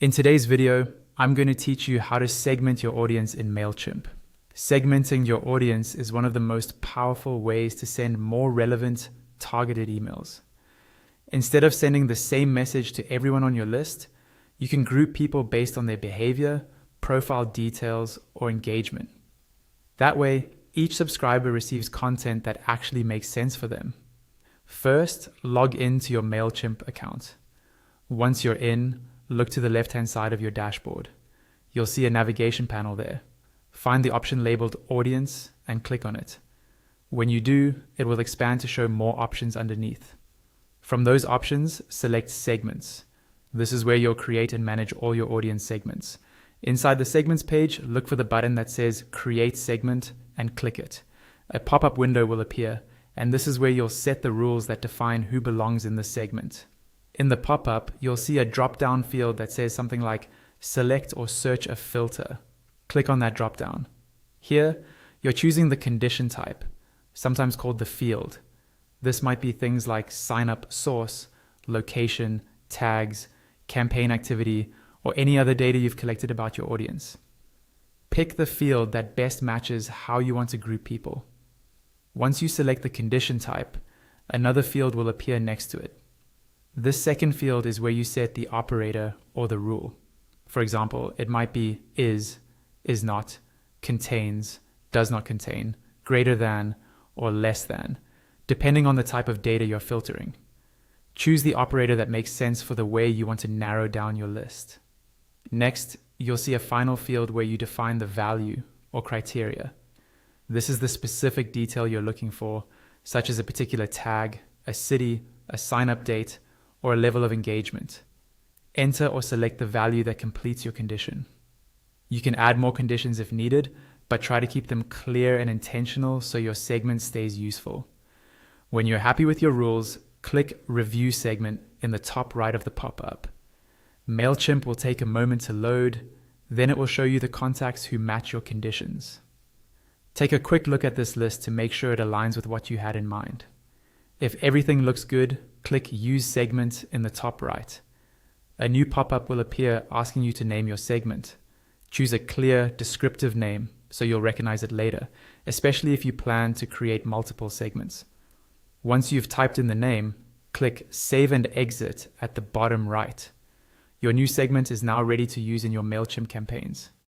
In today's video, I'm going to teach you how to segment your audience in Mailchimp. Segmenting your audience is one of the most powerful ways to send more relevant, targeted emails. Instead of sending the same message to everyone on your list, you can group people based on their behavior, profile details, or engagement. That way, each subscriber receives content that actually makes sense for them. First, log into your Mailchimp account. Once you're in, look to the left-hand side of your dashboard. You'll see a navigation panel there. Find the option labeled Audience and click on it. When you do, it will expand to show more options underneath. From those options, select Segments. This is where you'll create and manage all your audience segments. Inside the Segments page, look for the button that says Create Segment and click it. A pop-up window will appear, and this is where you'll set the rules that define who belongs in the segment. In the pop-up, you'll see a drop-down field that says something like Select or Search a Filter. Click on that drop-down. Here, you're choosing the condition type, sometimes called the field. This might be things like sign-up source, location, tags, campaign activity, or any other data you've collected about your audience. Pick the field that best matches how you want to group people. Once you select the condition type, another field will appear next to it. This second field is where you set the operator or the rule. For example, it might be is not, contains, does not contain, greater than, or less than, depending on the type of data you're filtering. Choose the operator that makes sense for the way you want to narrow down your list. Next, you'll see a final field where you define the value or criteria. This is the specific detail you're looking for, such as a particular tag, a city, a sign-up date, or a level of engagement. Enter or select the value that completes your condition. You can add more conditions if needed, but try to keep them clear and intentional so your segment stays useful. When you're happy with your rules, click Review Segment in the top right of the pop-up. Mailchimp will take a moment to load, then it will show you the contacts who match your conditions. Take a quick look at this list to make sure it aligns with what you had in mind. If everything looks good, click Use Segment in the top right. A new pop-up will appear asking you to name your segment. Choose a clear, descriptive name so you'll recognize it later, especially if you plan to create multiple segments. Once you've typed in the name, click Save and Exit at the bottom right. Your new segment is now ready to use in your Mailchimp campaigns.